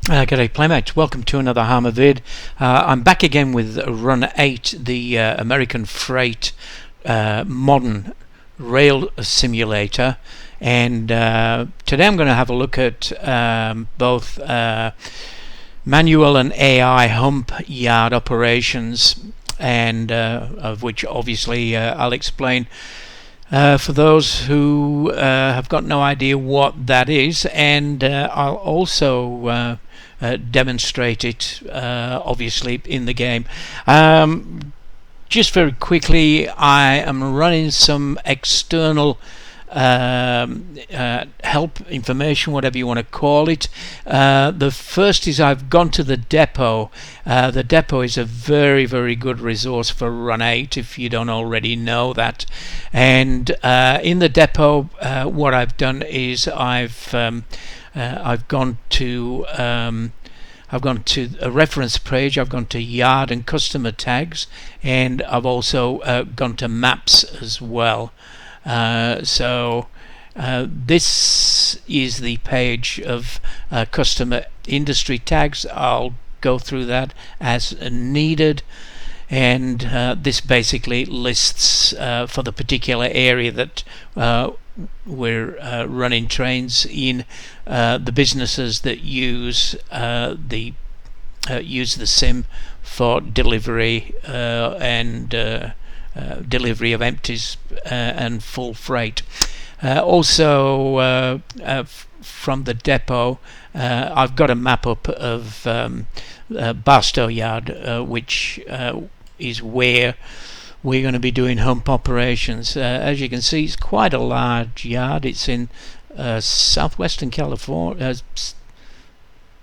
G'day playmates, welcome to another Hammer vid. I'm back again with Run 8, the American Frieght modern rail simulator, and today I'm going to have a look at both manual and AI hump yard operations, and of which obviously I'll explain for those who have got no idea what that is, and I'll also demonstrate it obviously in the game. Just very quickly, I am running some external help information, whatever you want to call it. The first is I've gone to the depot. The depot is a very, very good resource for Run 8 if you don't already know that. And in the depot, what I've done is I've gone to a reference page, I've gone to yard and customer tags, and I've also gone to maps as well. So this is the page of customer industry tags. I'll go through that as needed, and this basically lists for the particular area that we're running trains in, the businesses that use the sim for delivery and delivery of empties and full freight. Also from the depot, I've got a map up of Barstow Yard, which is where we're going to be doing hump operations. As you can see, it's quite a large yard. It's in southwestern California.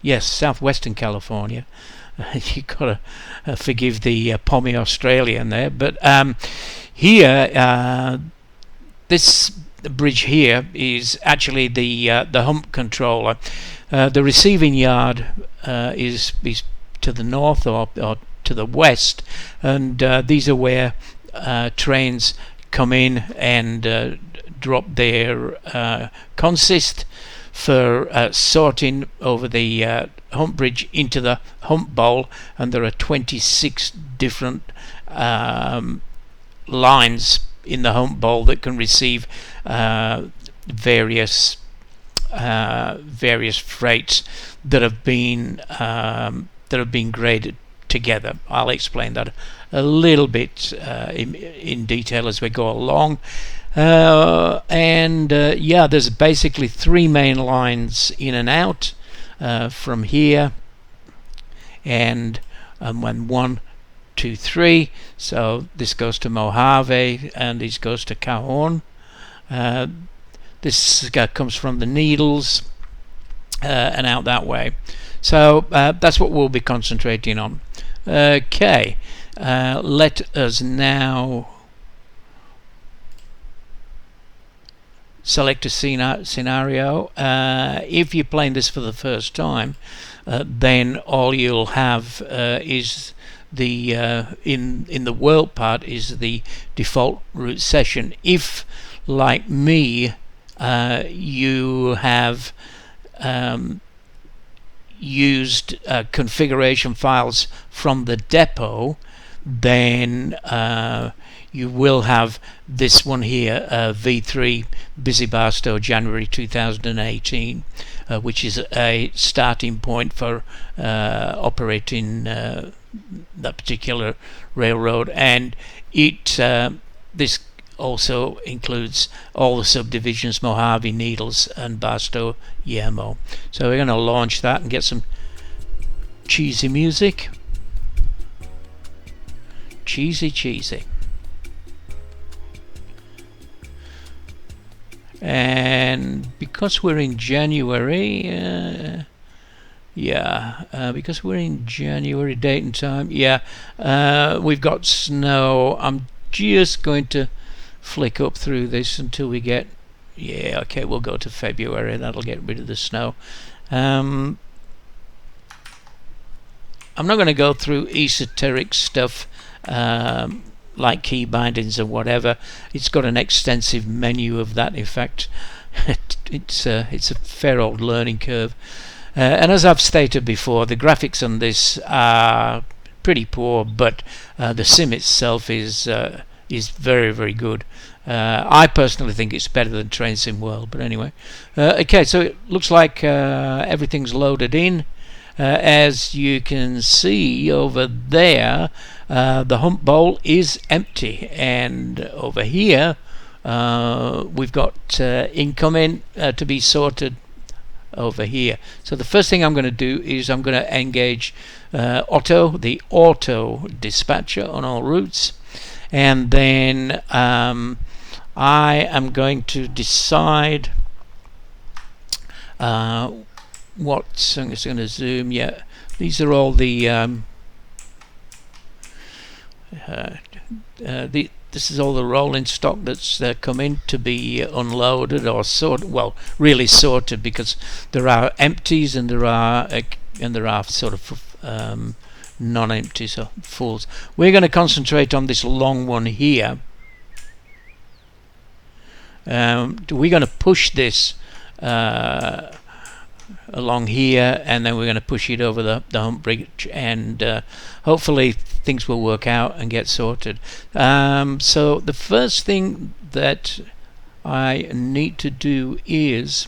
Yes, southwestern California. You've got to forgive the Pommy Australian there, but here, this bridge here is actually the hump controller. The receiving yard is to the north or to the west, and these are where trains come in and drop their consist for sorting over the hump bridge into the hump bowl, and there are 26 different lines in the hump bowl that can receive various freights that have been graded together. I'll explain that a little bit in detail as we go along. Yeah, there's basically three main lines in and out from here, and when 1, 2, 3, so this goes to Mojave and this goes to Cajon. This comes from the Needles and out that way. So that's what we'll be concentrating on. Okay, let us now select a scenario. If you're playing this for the first time, then all you'll have is the in the world part is the default route session. If, like me, you have used configuration files from the depot, then you will have this one here, V3 Busy Barstow January 2018, which is a starting point for operating that particular railroad, and it this also includes all the subdivisions, Mojave, Needles and Barstow Yermo. So we're going to launch that and get some cheesy music. Cheesy. And because we're in January, because we're in January date and time, we've got snow. I'm just going to flick up through this until we get, okay, we'll go to February. That'll get rid of the snow. I'm not going to go through esoteric stuff like key bindings or whatever. It's got an extensive menu of that. In fact, it's a fair old learning curve. And as I've stated before, the graphics on this are pretty poor, but the sim itself is very, very good. I personally think it's better than Train Sim World, but anyway. Okay, so it looks like everything's loaded in. As you can see over there, the hump bowl is empty, and over here we've got incoming to be sorted over here. So the first thing I'm going to do is I'm going to engage the auto dispatcher on all routes, and then I am going to decide what. So I'm just going to zoom. Yeah, these are all the this is all the rolling stock that's come in to be unloaded or sorted. Well, really sorted, because there are empties and there are sort of non-empties or fulls. We're going to concentrate on this long one here. We're going to push this along here, and then we're going to push it over the hump bridge, and hopefully things will work out and get sorted. So the first thing that I need to do is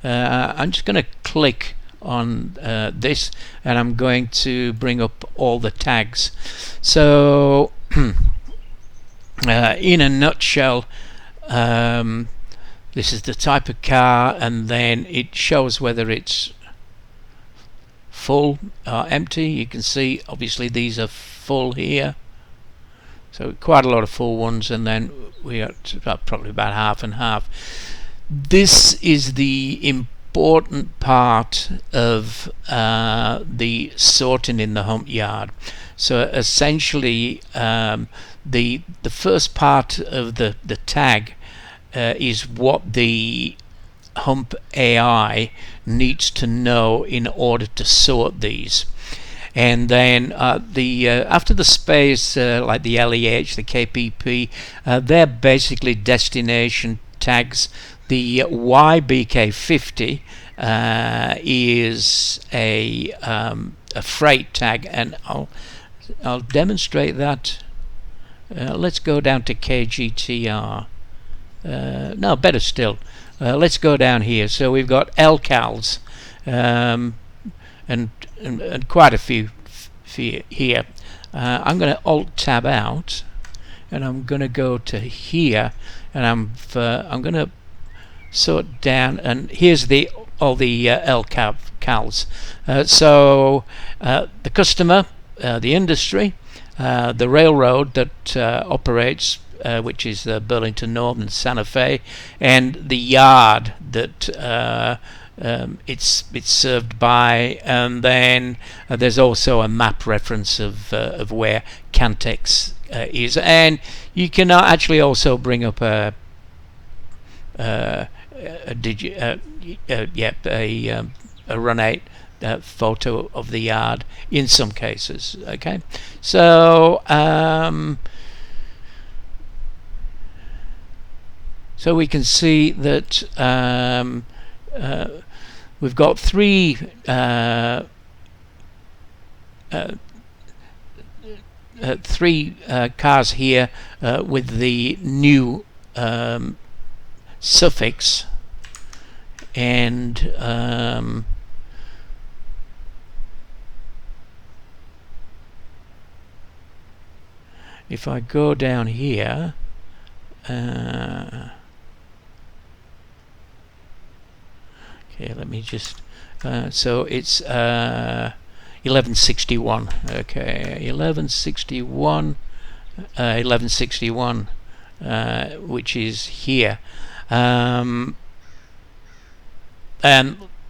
I'm just going to click on this, and I'm going to bring up all the tags. So in a nutshell, this is the type of car, and then it shows whether it's full or empty. You can see obviously these are full here, so quite a lot of full ones, and then we got probably about half and half. This is the important part of the sorting in the hump yard. So essentially the first part of the tag is what the hump AI needs to know in order to sort these. And then after the space, like the LEH, the KPP, they're basically destination tags. The YBK50 is a freight tag, and I'll demonstrate that. Let's go down to KGTR. No, better still. Let's go down here. So we've got LCALs, and quite a few here. I'm going to Alt Tab out, and I'm going to go to here, and I'm going to sort down, and here's all the LCALs. So the customer, the industry, the railroad that operates, which is Burlington Northern, Santa Fe, and the yard that it's served by, and then there's also a map reference of where Cantex is, and you can actually also bring up a Run 8 photo of the yard in some cases. Okay, so so we can see that we've got three cars here with the new suffix, and if I go down here, okay, let me just so it's 1161. Okay, 1161, which is here, and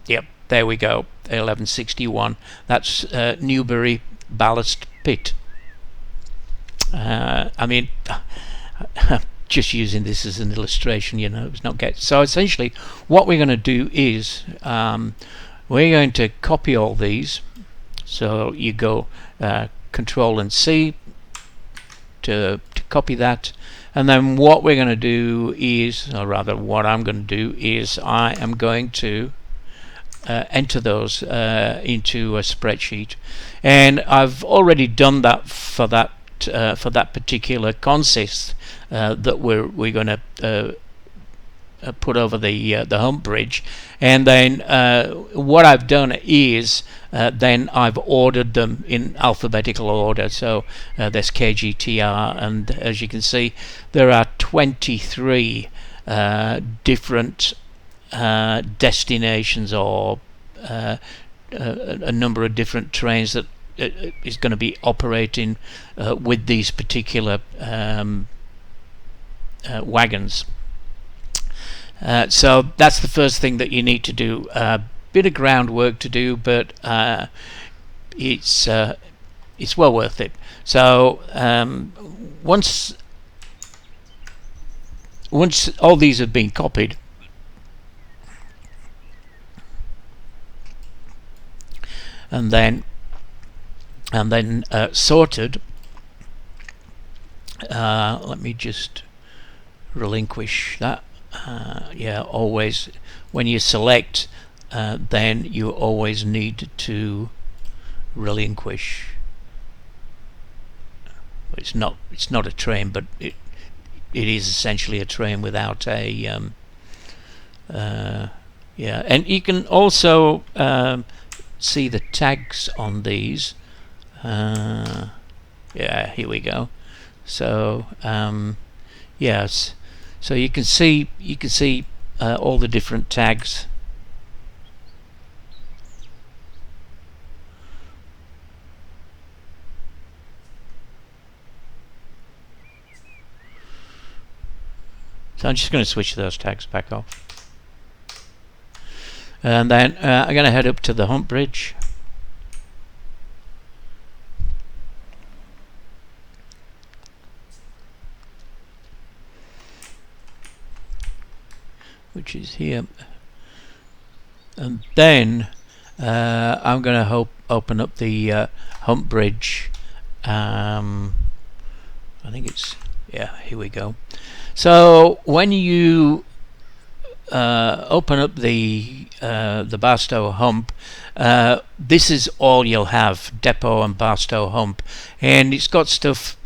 yep, there we go, 1161. That's Newbury Ballast Pit. I mean, just using this as an illustration, you know, it's not get. So essentially, what we're going to do is we're going to copy all these. So you go Control and C to copy that. And then what we're going to do is, or rather what I'm going to do is, I am going to enter those into a spreadsheet, and I've already done that for that particular consist that we're going to put over the hump bridge. And then what I've done is then I've ordered them in alphabetical order. So there's KGTR, and as you can see, there are 23 different destinations, or a number of different trains that is going to be operating with these particular wagons. So that's the first thing that you need to do. A bit of groundwork to do, but it's well worth it. So once all these have been copied, and then sorted, let me just relinquish that. Yeah, always when you select, then you always need to relinquish. It's not a train, but it is essentially a train without a yeah. And you can also see the tags on these. Yeah, here we go. So yes. So you can see all the different tags. So I'm just going to switch those tags back off, and then I'm going to head up to the hump bridge. Which is here, and then I'm going to open up the hump bridge. I think it's, yeah, here we go. So when you open up the Barstow hump, this is all you'll have: depot and Barstow hump, and it's got stuff.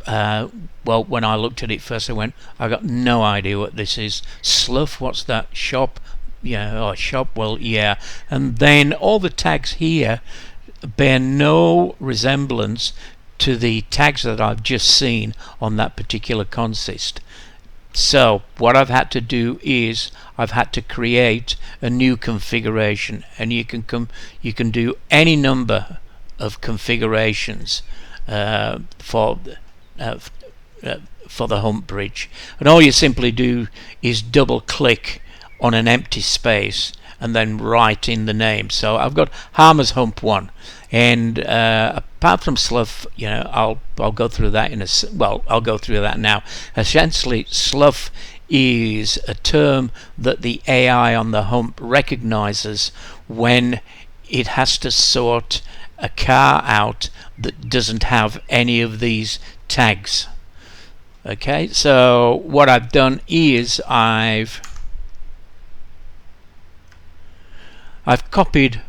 Well, when I looked at it first, I got no idea what this is. Slough, what's that? Shop, yeah, or shop. Well, yeah. And then all the tags here bear no resemblance to the tags that I've just seen on that particular consist. So what I've had to do is I've had to create a new configuration, and you can do any number of configurations for the hump bridge, and all you simply do is double click on an empty space and then write in the name. So I've got Harmer's Hump 1, and apart from Slough, you know, I'll go through that I'll go through that now. Essentially, Slough is a term that the AI on the hump recognizes when it has to sort a car out that doesn't have any of these tags. Okay, so what I've done is I've copied,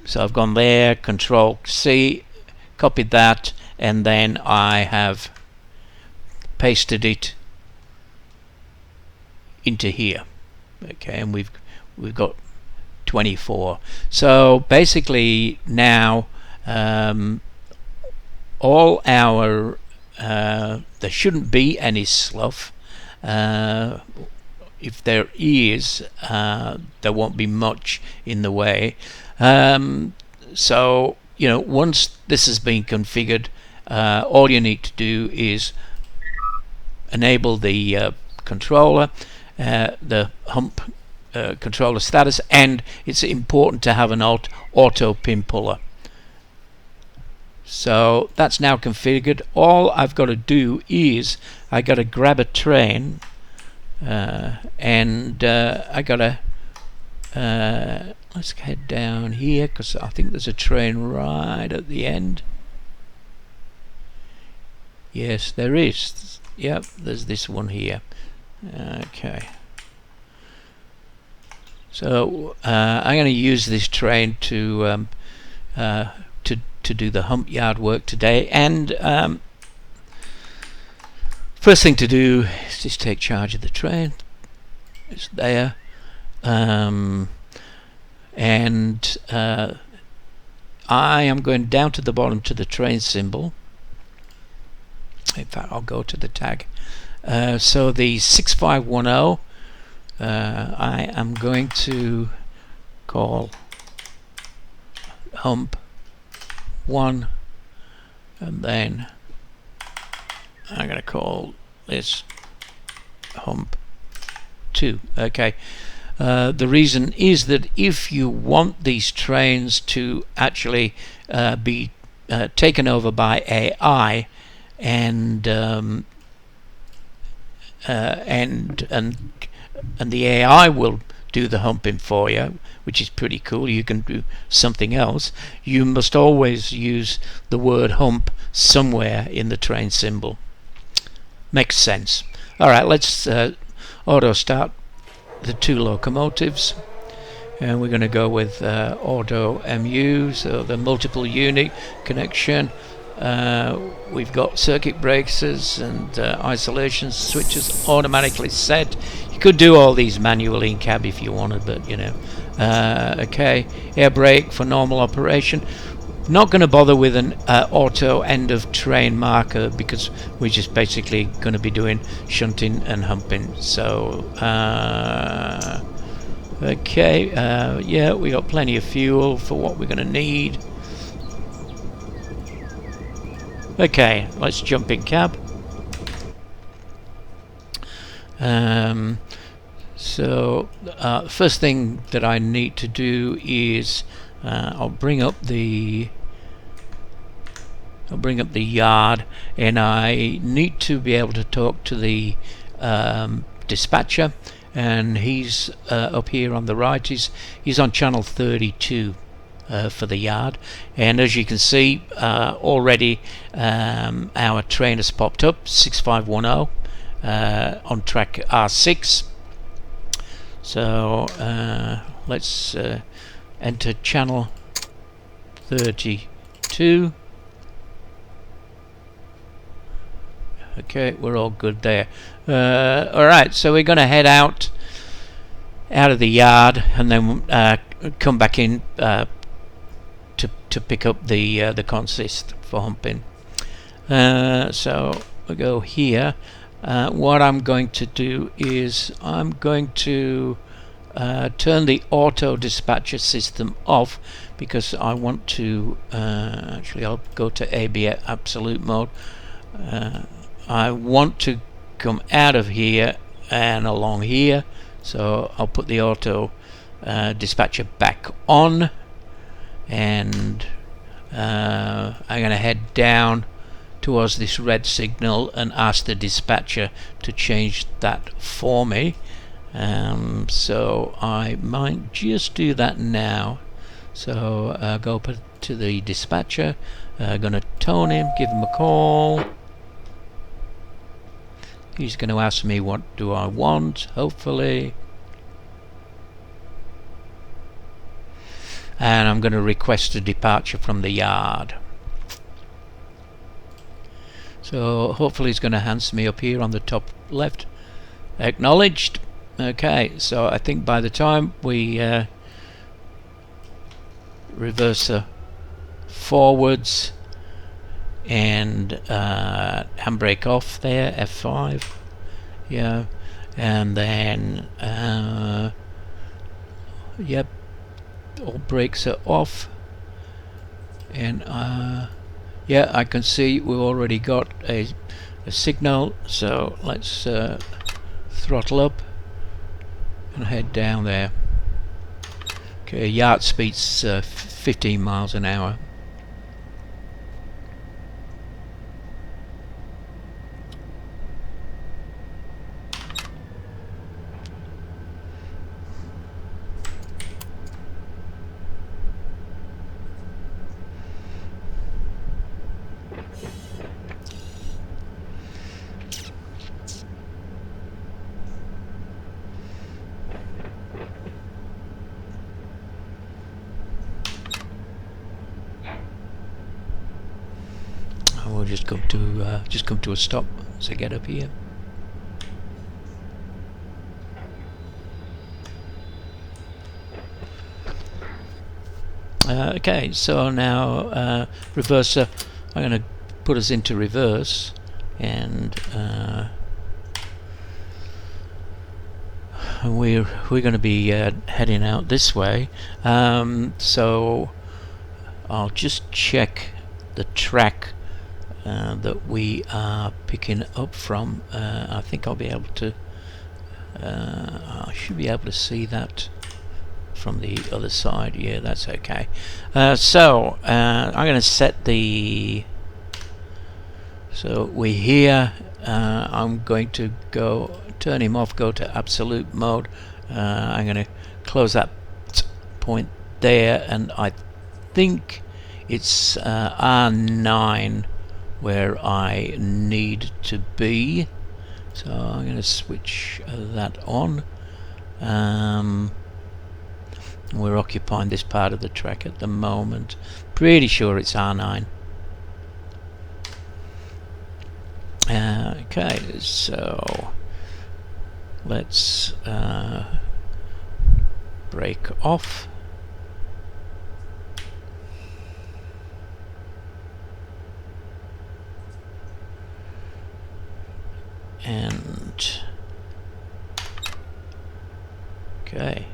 so I've gone there, Control C, copied that, and then I have pasted it into here. Okay, and we've got 24. So basically now all our there shouldn't be any slough. If there is, there won't be much in the way. So, you know, once this has been configured, all you need to do is enable the controller, the hump controller status, and it's important to have an auto pin puller. So that's now configured. All I've got to do is I got to grab a train, and I got to let's head down here, because I think there's a train right at the end. Yes, there is. Yep, there's this one here. Okay. So I'm going to use this train to do the hump yard work today, and first thing to do is just take charge of the train. It's there, and I am going down to the bottom to the train symbol. In fact, I'll go to the tag. So the 6510, I am going to call hump 1, and then I'm going to call this hump 2. Okay. The reason is that if you want these trains to actually be taken over by AI, and the AI will do the humping for you, which is pretty cool. You can do something else. You must always use the word hump somewhere in the train symbol. Makes sense. Alright, let's auto start the two locomotives, and we're going to go with auto MU, so the multiple unit connection. We've got circuit breakers and isolation switches automatically set. You could do all these manually in cab if you wanted, but you know. Okay, air brake for normal operation. Not going to bother with an auto end of train marker because we're just basically going to be doing shunting and humping. So okay, yeah, we got plenty of fuel for what we're going to need. Okay, let's jump in cab. So first thing that I need to do is I'll bring up the yard, and I need to be able to talk to the dispatcher, and he's up here on the right. He's on channel 32 for the yard, and as you can see already our train has popped up, 6510 on track R6. So let's enter channel 32. Okay, we're all good there. Alright, so we're going to head out of the yard and then come back in to pick up the consist for humping. So we go here. What I'm going to do is I'm going to turn the auto dispatcher system off, because I want to actually I'll go to AB absolute mode. I want to come out of here and along here, so I'll put the auto dispatcher back on, and I'm going to head down towards this red signal and ask the dispatcher to change that for me. So I might just do that now. So go up to the dispatcher, gonna tone him, give him a call. He's going to ask me what do I want, hopefully, and I'm going to request a departure from the yard. So hopefully he's going to answer me up here on the top left. Acknowledged. Okay, so I think by the time we reverse forwards and handbrake off there, F5, yeah, and then yep, all brakes are off, and yeah, I can see we've already got a signal, so let's throttle up and head down there. Okay, yard speed's 15 miles an hour. just come to a stop as I get up here. Okay, so now reverser, I'm going to put us into reverse, and we're going to be heading out this way. So I'll just check the track that we are picking up from. I think I'll be able to I should be able to see that from the other side. Yeah, that's okay. So I'm going to set the, so we're here. I'm going to go turn him off, go to absolute mode. I'm going to close that point there, and I think it's R9 where I need to be, so I'm going to switch that on. We're occupying this part of the track at the moment. Pretty sure it's R9. Okay, so let's break off. And okay.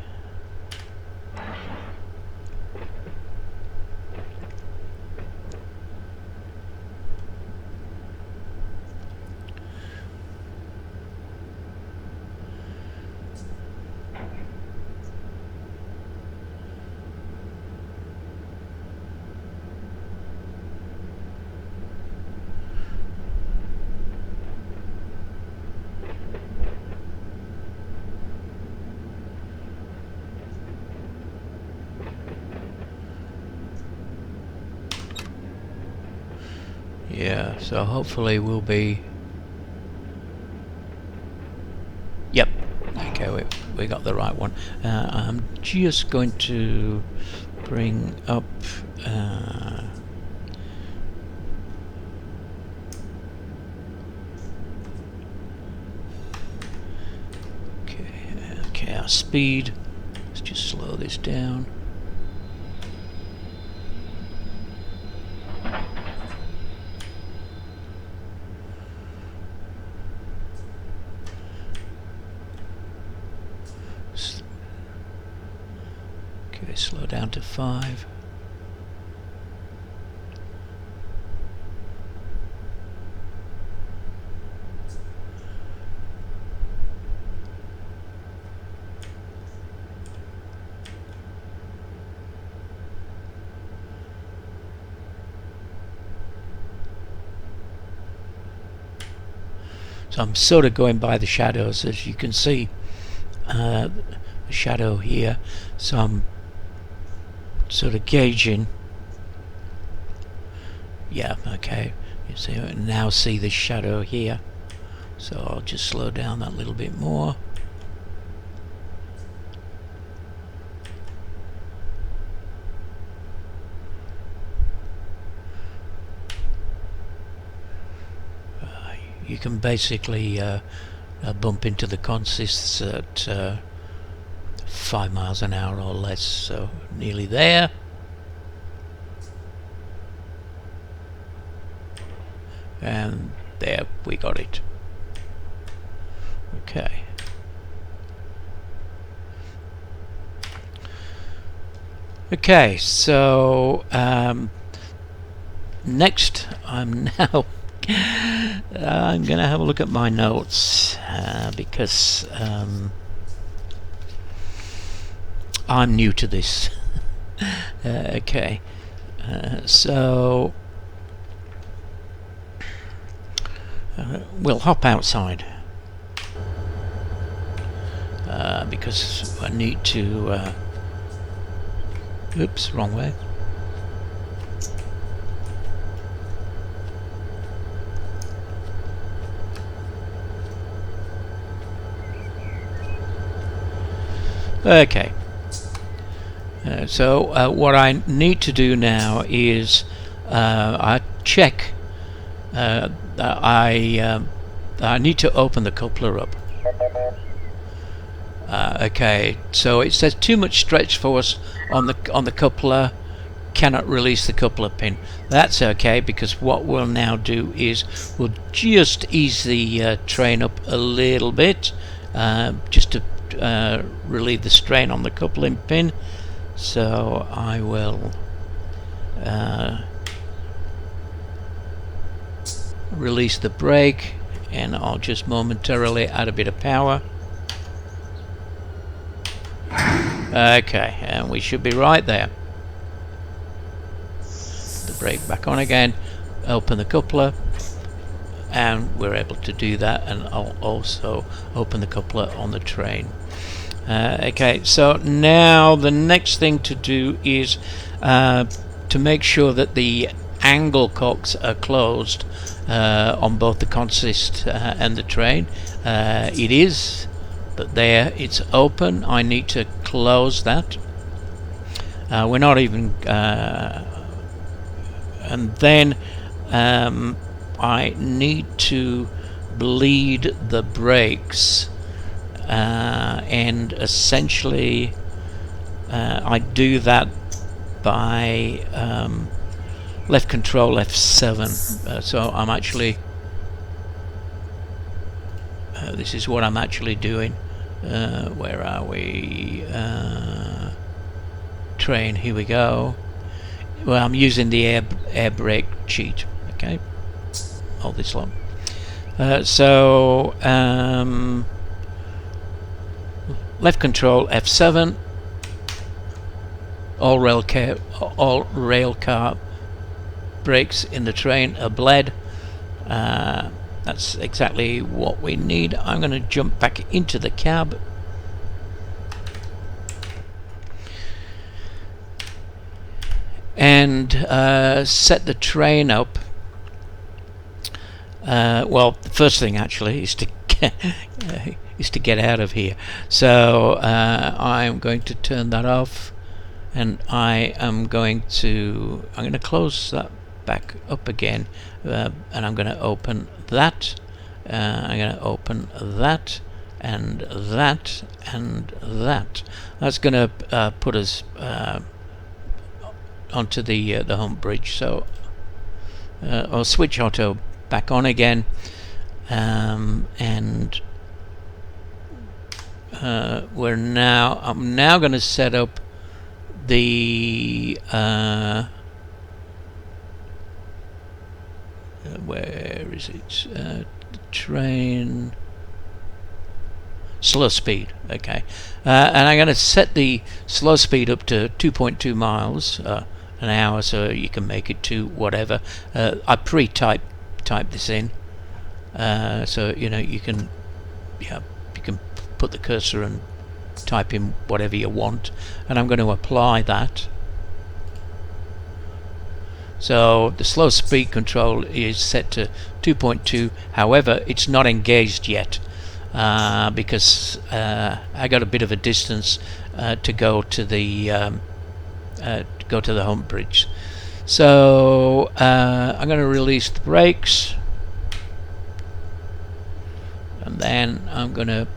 Yeah, so hopefully we'll be, yep, okay, we got the right one. I'm just going to bring up okay, our speed. Let's just slow this down. Okay, slow down to 5. So I'm sort of going by the shadows, as you can see, the shadow here. So I'm sort of gauging. Yeah, okay. You see, now see the shadow here. So I'll just slow down that little bit more. You can basically bump into the consists at 5 miles an hour or less, so nearly there. And there, we got it. Okay. Okay, so next I'm going to have a look at my notes because I'm new to this. Okay, so we'll hop outside because I need to oops, wrong way. Okay, so what I need to do now is I check I need to open the coupler up. Okay, so it says too much stretch force on the coupler, cannot release the coupler pin. That's okay, because what we'll now do is we'll just ease the train up a little bit, just to relieve the strain on the coupling pin. So I will release the brake, and I'll just momentarily add a bit of power. Okay, and we should be right there. The brake back on again, open the coupler, and we're able to do that, and I'll also open the coupler on the train. Okay, so now the next thing to do is to make sure that the angle cocks are closed on both the consist and the train. It is, but there it's open. I need to close that. We're not even and then I need to bleed the brakes, and essentially I do that by left control F7. So I'm actually this is what I'm actually doing. Where are we? Train, here we go. Well, I'm using the air brake cheat. Okay, hold this long. So left control F7. All rail car brakes in the train are bled. That's exactly what we need. I'm going to jump back into the cab. And set the train up. Well, the first thing actually is to get out of here. So I'm going to turn that off, and I'm going to close that back up again, and I'm going to open that. I'm going to open that and that and that. That's going to put us onto the hump bridge. So I'll switch auto back on again, and I'm now going to set up the where is it? Train slow speed. Okay, and I'm going to set the slow speed up to 2.2 miles an hour, so you can make it to whatever. I pre-type this in, so you can put the cursor and type in whatever you want, and I'm going to apply that. So the slow speed control is set to 2.2. However, it's not engaged yet, because I got a bit of a distance to go to the hump bridge. So I'm going to release the brakes, and then I'm going to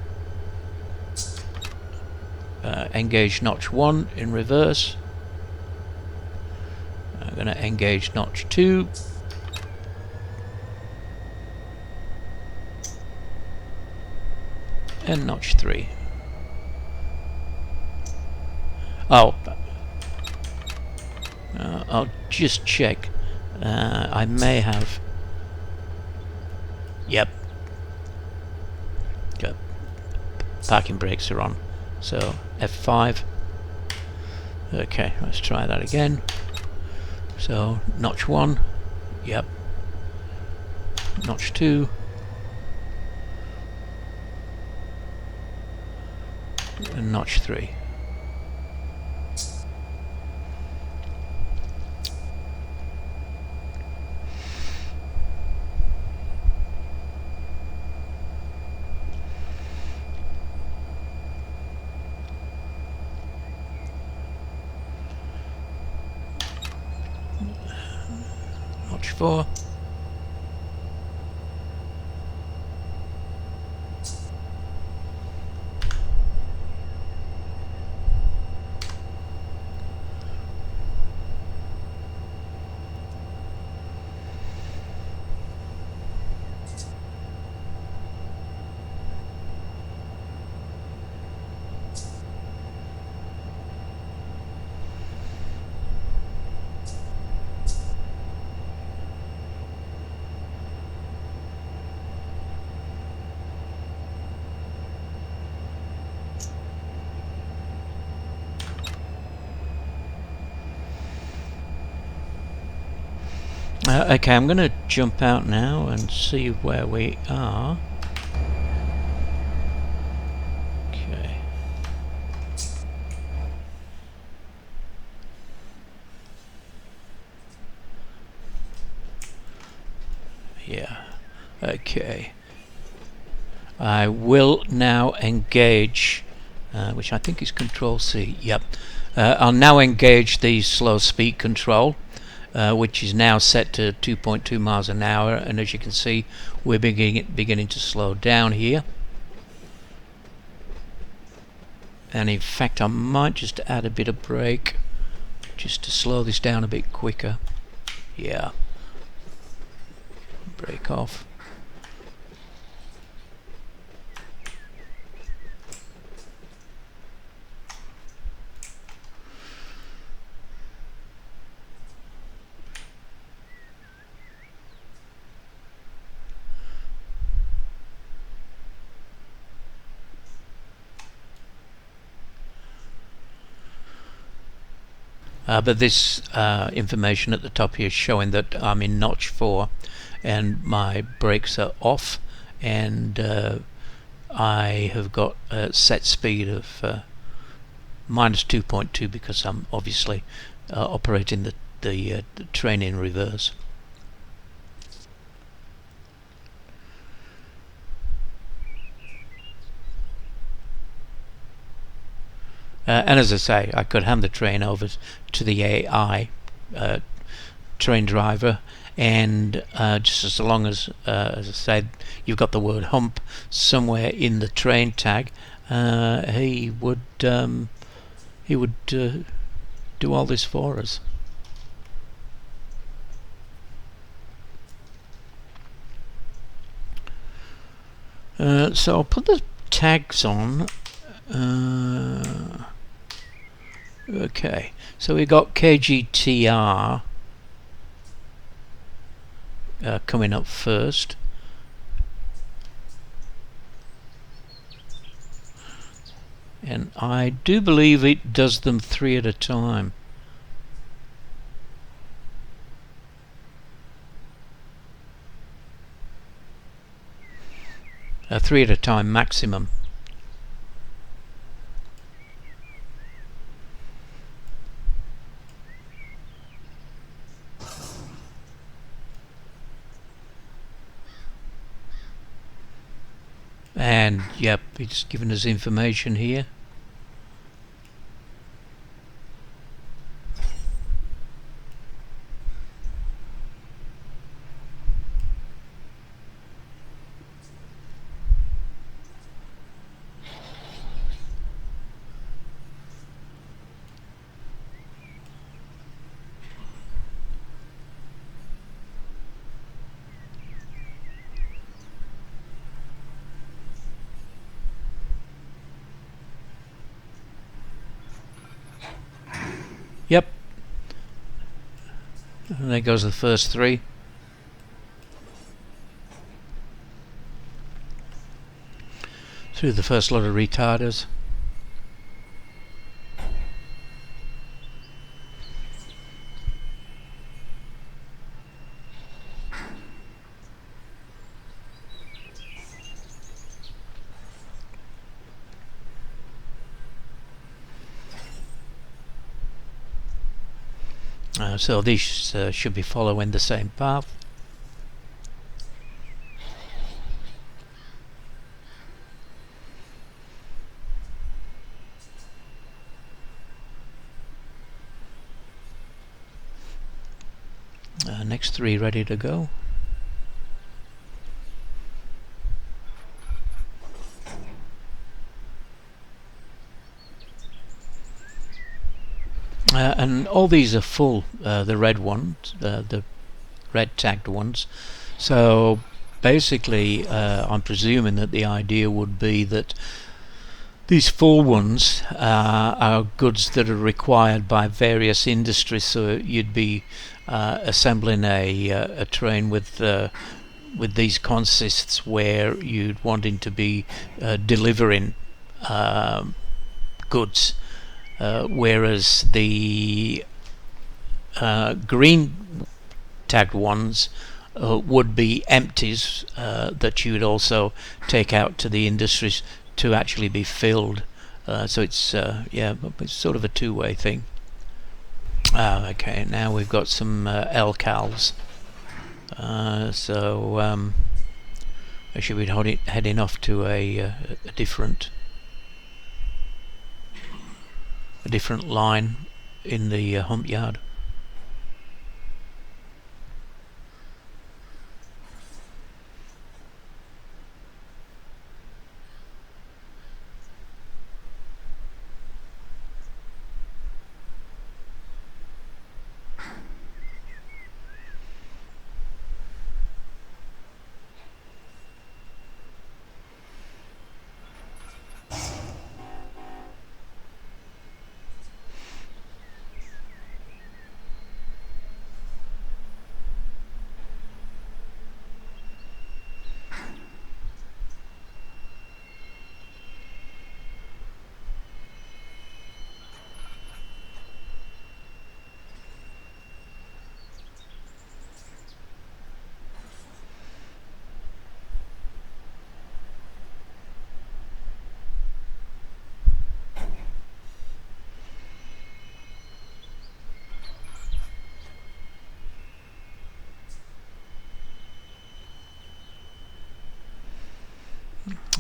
engage notch 1 in reverse. I'm going to engage notch 2. And notch 3. Oh, I'll just check. I may have. Yep. Good. Parking brakes are on. So F5. Okay, let's try that again. So notch 1. Yep. Notch 2. And notch 3. Notch 4. Okay, I'm going to jump out now and see where we are. Okay. Yeah. Okay. I will now engage, which I think is Control C. Yep. I'll now engage the slow speed control, which is now set to 2.2 miles an hour, and as you can see, we're beginning to slow down here. And in fact, I might just add a bit of brake just to slow this down a bit quicker. Yeah. Brake off. But this information at the top here is showing that I'm in notch 4 and my brakes are off, and I have got a set speed of minus 2.2 because I'm obviously operating the train in reverse. And as I say, I could hand the train over to the AI train driver, and just as long as I said, you've got the word hump somewhere in the train tag, he would do all this for us. So I'll put the tags on. Okay, so we got KGTR coming up first. And I do believe it does them 3 at a time. Three at a time maximum. And yep, it's given us information here. Yep. And there goes the first 3. Through the first lot of retarders. So these should be following the same path. Next 3 ready to go. And all these are full, the red ones, the red tagged ones. So basically I'm presuming that the idea would be that these full ones are goods that are required by various industries, so you'd be assembling a train with these consists where you'd wanting to be delivering goods. Whereas the green tagged ones would be empties that you would also take out to the industries to actually be filled. So it's yeah, it's sort of a two-way thing. Okay, now we've got some LCALs. So I should be heading off to a different line in the hump yard.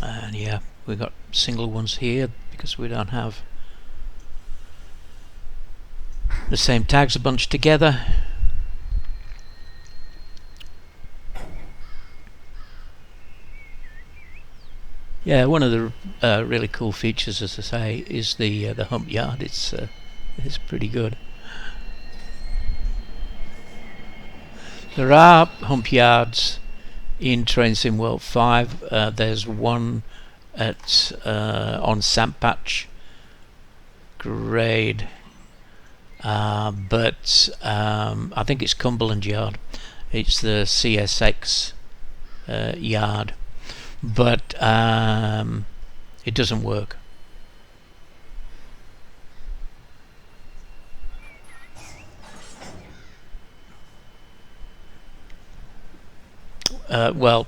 And yeah, we've got single ones here because we don't have the same tags a bunch together. Yeah, one of the really cool features, as I say, is the hump yard. It's pretty good. There are hump yards in Train Sim World 5. There's one at on Sandpatch grade, but I think it's Cumberland Yard. It's the CSX yard, but it doesn't work. Well,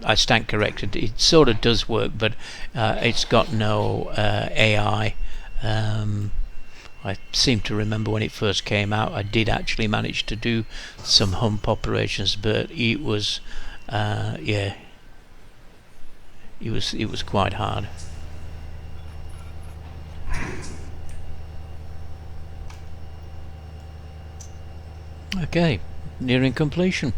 I stand corrected. It sort of does work, but it's got no AI. I seem to remember when it first came out, I did actually manage to do some hump operations, but it was, yeah, it was quite hard. Okay, nearing completion.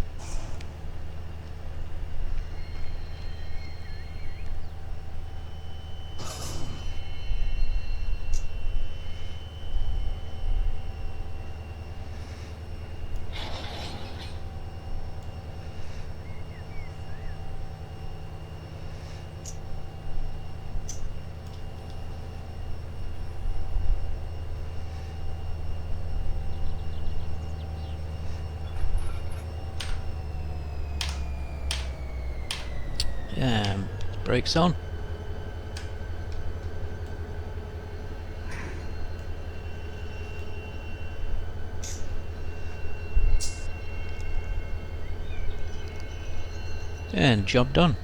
Brakes on. And job done.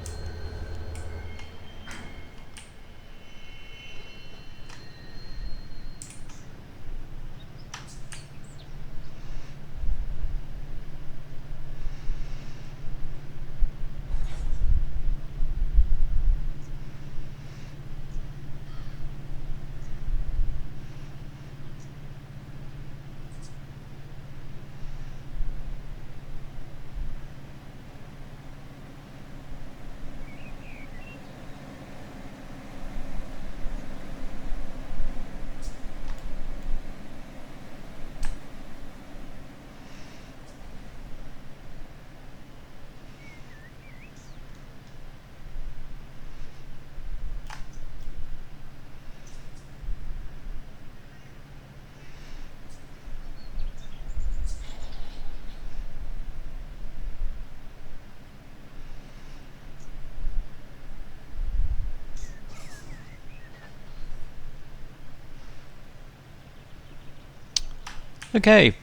Okay,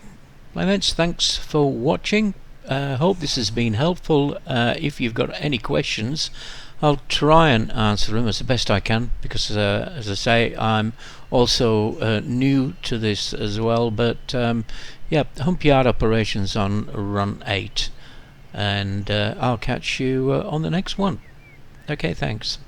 My mates, thanks for watching. Hope this has been helpful. If you've got any questions, I'll try and answer them as the best I can, because as I say, I'm also new to this as well. But yeah, Hump Yard operations on run 8, and I'll catch you on the next one. Okay, thanks.